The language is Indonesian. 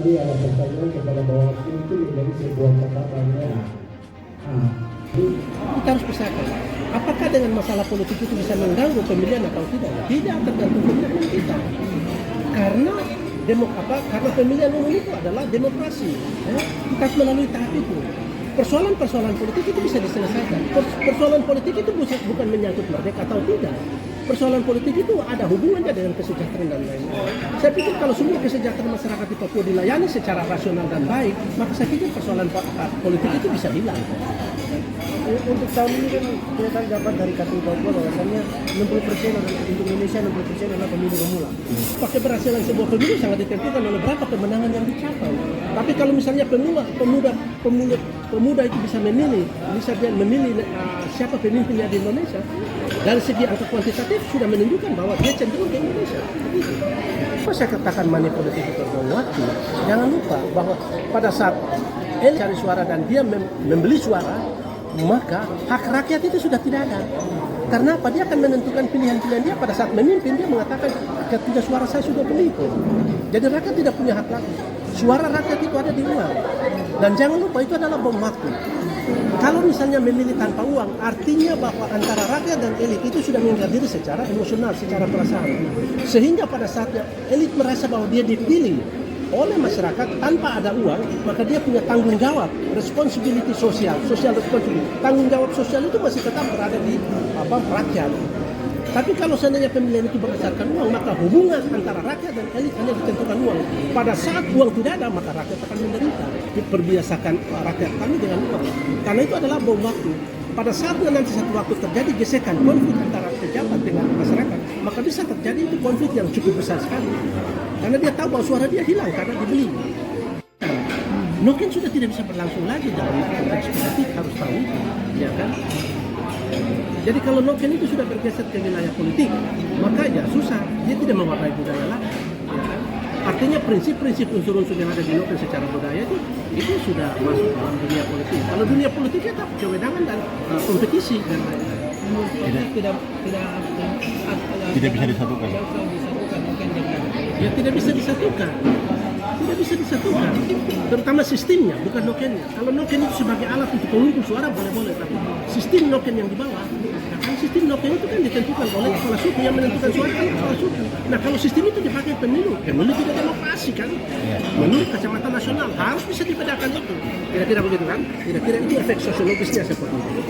tadi ada pertanyaan kepada Bawaslu itu menjadi sebuah catatan ya. Kita harus pisahkan. Apakah dengan masalah politik itu bisa mengganggu pemilihan atau tidak? Tidak, tergantung komitmen kita. Karena karena pemilihan umum itu adalah demokrasi. Kita harus melalui tahap itu. Persoalan-persoalan politik itu bisa diselesaikan. Persoalan politik itu bukan menyangkut merdeka atau tidak. Persoalan politik itu ada hubungannya dengan kesejahteraan dan lain-lain. Saya pikir kalau semua kesejahteraan masyarakat di Papua dilayani secara rasional dan baik, maka saya pikir persoalan politik itu bisa hilang. Untuk tahun ini kan kita dapat dari KPU Papua bahwasannya 60% untuk Indonesia 60% adalah pemilu pemula. Keberhasilan sebuah pemilu sangat ditentukan oleh berapa kemenangan yang dicapai. Tapi kalau misalnya pemuda itu bisa memilih siapa pemimpinnya di Indonesia, dari segi angka kuantitatif sudah menunjukkan bahwa dia cenderung ke Indonesia. Kalau saya katakan money politik itu waktu, jangan lupa bahwa pada saat elit cari suara dan dia membeli suara, maka hak rakyat itu sudah tidak ada. Karena apa? Dia akan menentukan pilihan-pilihan dia pada saat memimpin. Dia mengatakan ketika suara saya sudah beli itu. Jadi rakyat tidak punya hak lagi. Suara rakyat itu ada di uang. Dan jangan lupa itu adalah bom waktu. Kalau misalnya memilih tanpa uang, artinya bahwa antara rakyat dan elit itu sudah mengikat diri secara emosional, secara perasaan. Sehingga pada saatnya elit merasa bahwa dia dipilih oleh masyarakat tanpa ada uang, maka dia punya tanggung jawab, responsibility social responsibility. Tanggung jawab sosial itu masih tetap berada di rakyat. Tapi kalau seandainya pemilihan itu berdasarkan uang, maka hubungan antara rakyat dan elit hanya ditentukan uang. Pada saat uang tidak ada, maka rakyat akan menderita. Diperbiasakan rakyat kami dengan uang. Karena itu adalah bom waktu. Pada saatnya nanti satu waktu terjadi gesekan, konflik antara pejabat dengan masyarakat, maka bisa terjadi itu konflik yang cukup besar sekali. Karena dia tahu bahwa suara dia hilang karena dibeli. Noken sudah tidak bisa berlangsung lagi dalam konteks politik, harus tahu, ya kan? Jadi kalau Noken itu sudah bergeser ke wilayah politik, maka ya susah, dia tidak mewarnai budaya lagi. Ya kan? Artinya prinsip-prinsip unsur-unsur yang ada di Noken secara budaya itu sudah masuk dalam dunia politik. Kalau dunia politik tetap kewenangan dan kompetisi dan lain-lain. Tidak bisa disatukan. Ya tidak bisa disatukan. Tidak bisa disatukan. Terutama sistemnya, bukan Nokennya. Kalau Noken itu sebagai alat untuk mengumpul suara boleh-boleh, tapi sistem Noken yang di bawah, nah kan sistem Noken itu kan ditentukan oleh kepala suku, yang menentukan suara kan kepala suku. Nah kalau sistem itu dipakai pemilu tidak demokrasi kan? Menurut kacamata nasional harus bisa dibedakan itu. Kira-kira begitu kan? Kira-kira itu efek sosiologisnya seperti itu.